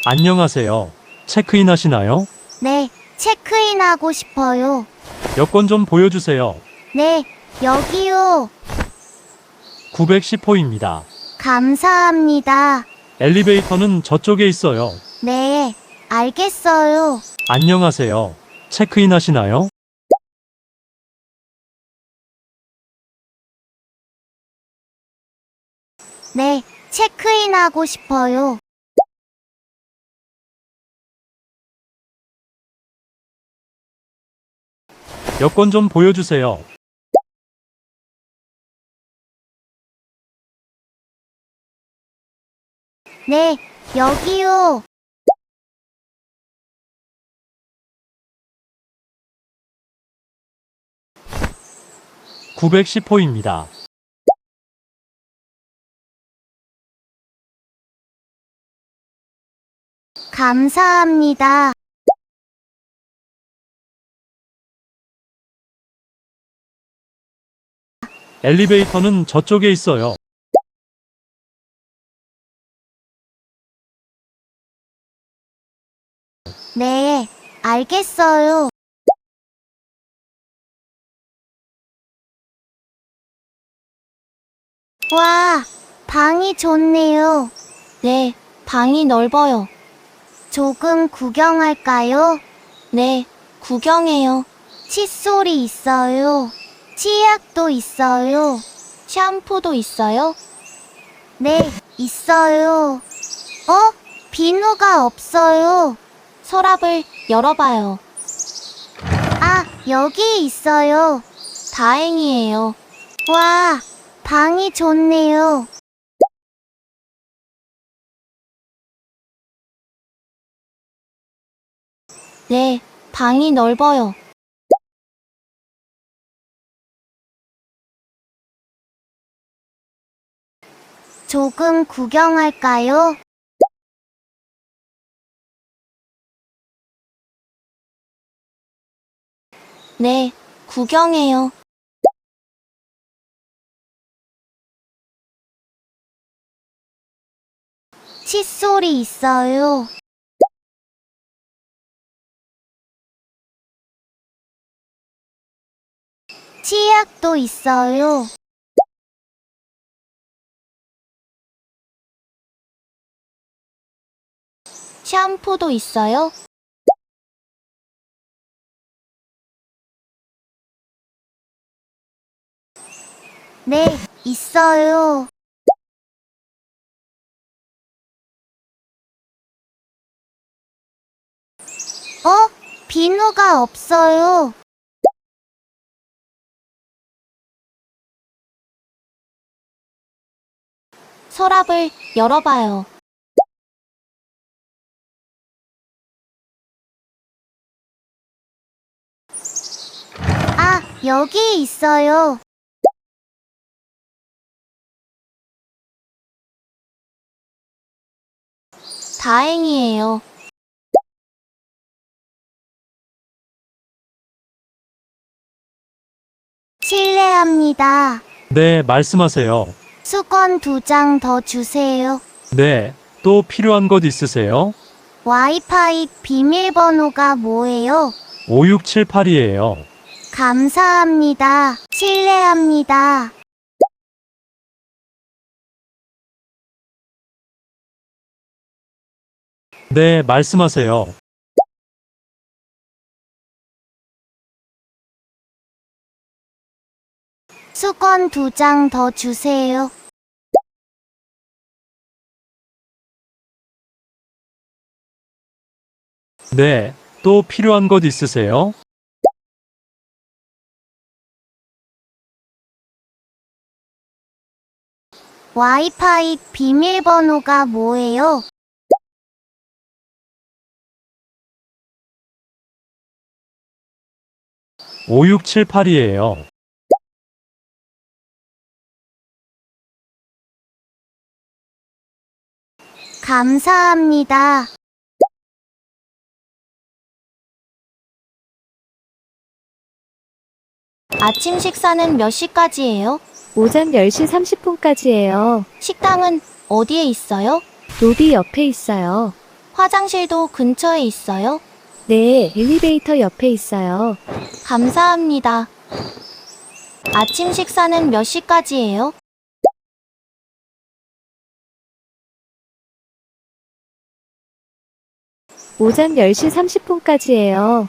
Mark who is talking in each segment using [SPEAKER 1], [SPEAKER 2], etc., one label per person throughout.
[SPEAKER 1] 안녕하세요. 체크인 하시나요?
[SPEAKER 2] 네, 체크인하고 싶어요.
[SPEAKER 1] 여권 좀 보여주세요.
[SPEAKER 2] 네, 여기요.
[SPEAKER 1] 910호입니다.
[SPEAKER 2] 감사합니다.
[SPEAKER 1] 엘리베이터는 저쪽에 있어요.
[SPEAKER 2] 네, 알겠어요.
[SPEAKER 1] 안녕하세요. 체크인 하시나요?
[SPEAKER 2] 네, 체크인하고 싶어요.
[SPEAKER 1] 여권 좀 보여주세요.
[SPEAKER 2] 네, 여기요.
[SPEAKER 1] 910호입니다.
[SPEAKER 2] 감사합니다.
[SPEAKER 1] 엘리베이터는 저쪽에 있어요.
[SPEAKER 2] 네, 알겠어요. 와, 방이 좋네요. 네, 방이 넓어요. 조금 구경할까요? 네, 구경해요. 칫솔이 있어요. 치약도 있어요. 샴푸도 있어요? 네, 있어요. 비누가 없어요. 서랍을 열어봐요. 아, 여기 있어요. 다행이에요. 와, 방이 좋네요. 네, 방이 넓어요. 조금 구경할까요? 네, 구경해요. 칫솔이 있어요. 치약도 있어요. 샴푸도 있어요? 네, 있어요. 비누가 없어요. 서랍을 열어봐요. 아, 여기 있어요. 다행이에요. 실례합니다.
[SPEAKER 1] 네, 말씀하세요.
[SPEAKER 2] 수건 2장 더 주세요.
[SPEAKER 1] 네, 또 필요한 것 있으세요?
[SPEAKER 2] 와이파이 비밀번호가 뭐예요?
[SPEAKER 1] 5678이에요.
[SPEAKER 2] 감사합니다. 실례합니다.
[SPEAKER 1] 네, 말씀하세요.
[SPEAKER 2] 수건 2장 더 주세요.
[SPEAKER 1] 네, 또 필요한 것 있으세요?
[SPEAKER 2] 와이파이 비밀번호가 뭐예요?
[SPEAKER 1] 5678이에요.
[SPEAKER 2] 감사합니다. 아침 식사는 몇 시까지예요?
[SPEAKER 3] 오전 10시 30분까지예요.
[SPEAKER 2] 식당은 어디에 있어요?
[SPEAKER 3] 로비 옆에 있어요.
[SPEAKER 2] 화장실도 근처에 있어요?
[SPEAKER 3] 네, 엘리베이터 옆에 있어요.
[SPEAKER 2] 감사합니다. 아침 식사는 몇 시까지예요?
[SPEAKER 3] 오전 10시 30분까지예요.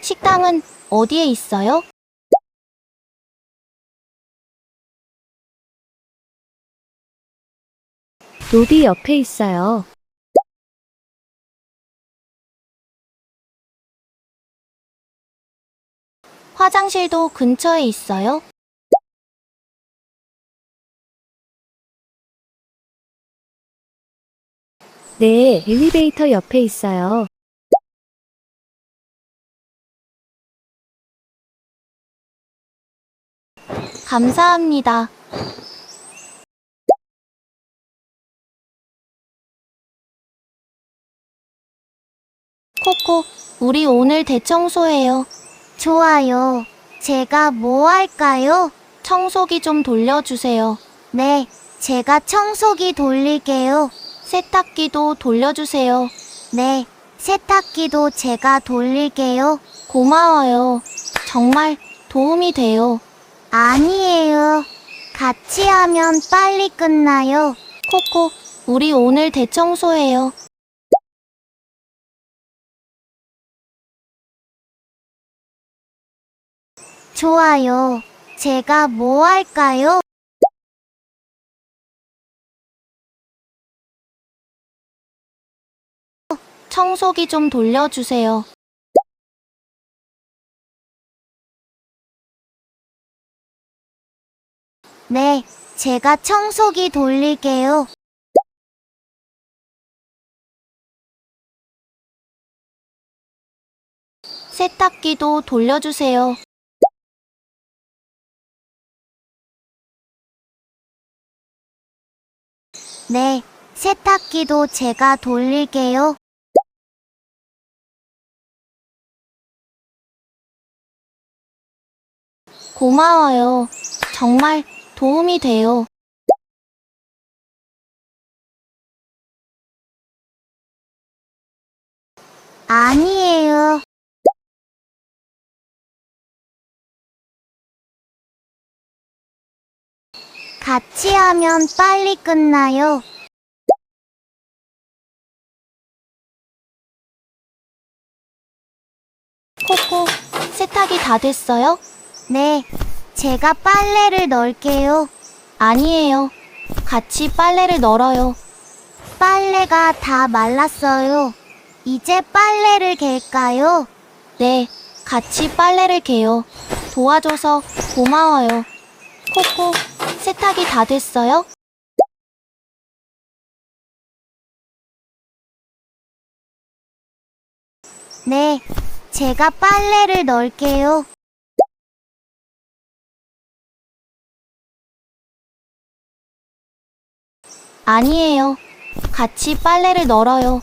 [SPEAKER 2] 식당은 어디에 있어요?
[SPEAKER 3] 로비 옆에 있어요.
[SPEAKER 2] 화장실도 근처에 있어요?
[SPEAKER 3] 네, 엘리베이터 옆에 있어요.
[SPEAKER 2] 감사합니다. 코코, 우리 오늘 대청소해요. 좋아요. 제가 뭐 할까요? 청소기 좀 돌려주세요. 네, 제가 청소기 돌릴게요. 세탁기도 돌려주세요. 네, 세탁기도 제가 돌릴게요. 고마워요. 정말 도움이 돼요. 아니에요. 같이 하면 빨리 끝나요. 코코, 우리 오늘 대청소해요. 좋아요. 제가 뭐 할까요? 청소기 좀 돌려주세요. 네, 제가 청소기 돌릴게요. 세탁기도 돌려주세요. 네, 세탁기도 제가 돌릴게요. 고마워요. 정말 도움이 돼요. 아니에요. 같이 하면 빨리 끝나요. 코코, 세탁이 다 됐어요? 네, 제가 빨래를 널게요. 아니에요. 같이 빨래를 널어요. 빨래가 다 말랐어요. 이제 빨래를 갤까요? 네, 같이 빨래를 개요. 도와줘서 고마워요. 코코, 세탁이 다 됐어요? 네, 제가 빨래를 널게요. 아니에요. 같이 빨래를 널어요.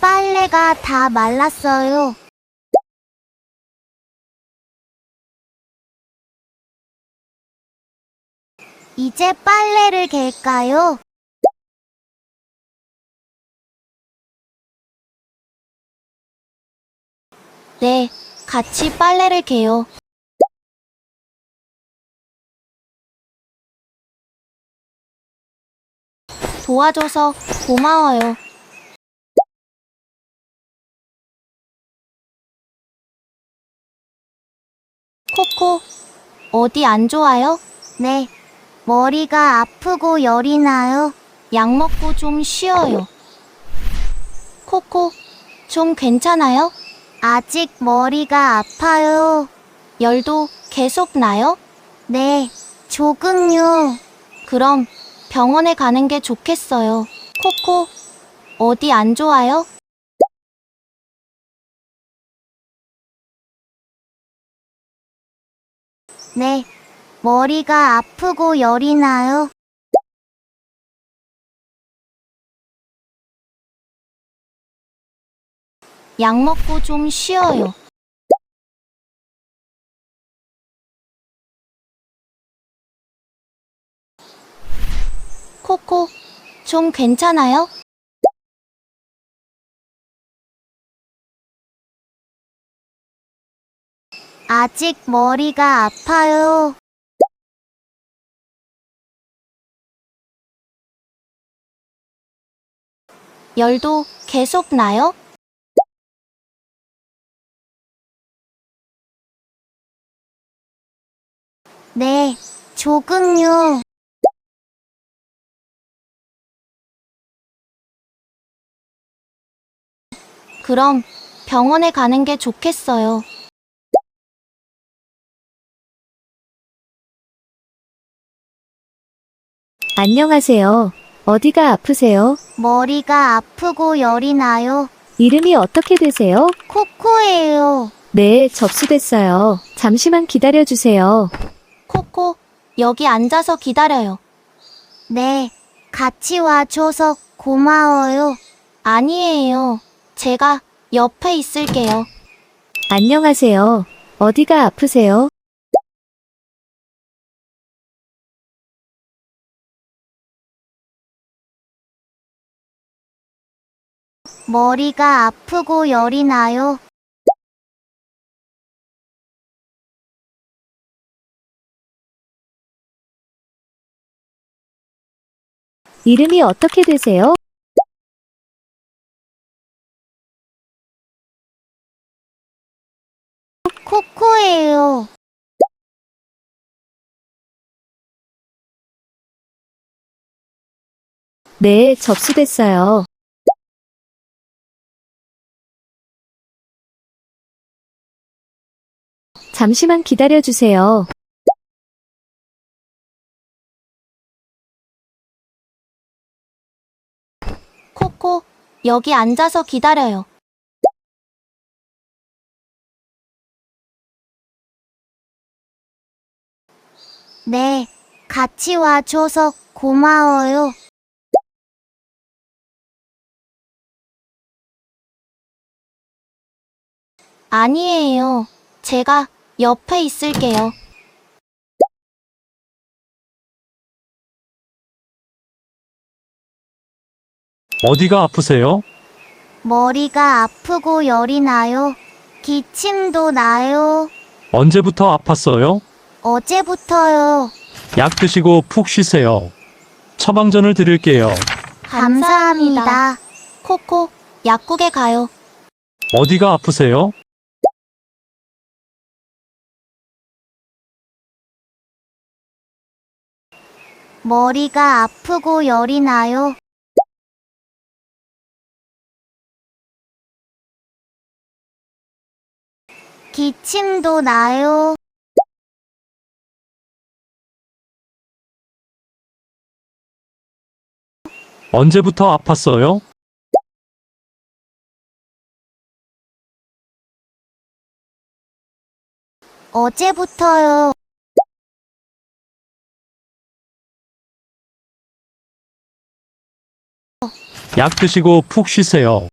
[SPEAKER 2] 빨래가 다 말랐어요. 이제 빨래를 갤까요? 네, 같이 빨래를 개요. 도와줘서 고마워요. 코코, 어디 안 좋아요? 네, 머리가 아프고 열이 나요. 약 먹고 좀 쉬어요. 코코, 좀 괜찮아요? 아직 머리가 아파요. 열도 계속 나요? 네, 조금요. 그럼 병원에 가는 게 좋겠어요. 코코, 어디 안 좋아요? 네, 머리가 아프고 열이 나요. 약 먹고 좀 쉬어요. 코코, 좀 괜찮아요? 아직 머리가 아파요. 열도 계속 나요? 네, 조금요. 그럼 병원에 가는 게 좋겠어요.
[SPEAKER 3] 안녕하세요. 어디가 아프세요?
[SPEAKER 2] 머리가 아프고 열이 나요.
[SPEAKER 3] 이름이 어떻게 되세요?
[SPEAKER 2] 코코예요.
[SPEAKER 3] 네, 접수됐어요. 잠시만 기다려주세요.
[SPEAKER 2] 코코, 여기 앉아서 기다려요. 네, 같이 와줘서 고마워요. 아니에요. 제가 옆에 있을게요.
[SPEAKER 3] 안녕하세요. 어디가 아프세요?
[SPEAKER 2] 머리가 아프고 열이 나요.
[SPEAKER 3] 이름이 어떻게 되세요?
[SPEAKER 2] 코코예요.
[SPEAKER 3] 네, 접수됐어요. 잠시만 기다려주세요.
[SPEAKER 2] 코코, 여기 앉아서 기다려요. 네, 같이 와줘서 고마워요. 아니에요. 제가 옆에 있을게요.
[SPEAKER 1] 어디가 아프세요?
[SPEAKER 2] 머리가 아프고 열이 나요. 기침도 나요.
[SPEAKER 1] 언제부터 아팠어요?
[SPEAKER 2] 어제부터요.
[SPEAKER 1] 약 드시고 푹 쉬세요. 처방전을 드릴게요.
[SPEAKER 2] 감사합니다. 코코, 약국에 가요.
[SPEAKER 1] 어디가 아프세요?
[SPEAKER 2] 머리가 아프고 열이 나요. 기침도 나요.
[SPEAKER 1] 언제부터 아팠어요?
[SPEAKER 2] 어제부터요.
[SPEAKER 1] 약 드시고 푹 쉬세요.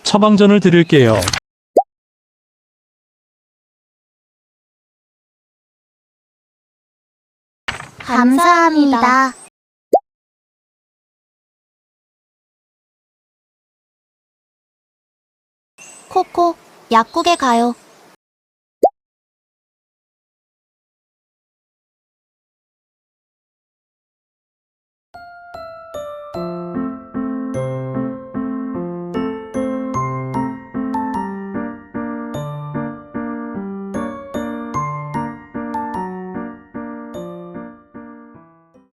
[SPEAKER 1] 처방전을 드릴게요.
[SPEAKER 2] 감사합니다. 코코, 약국에 가요.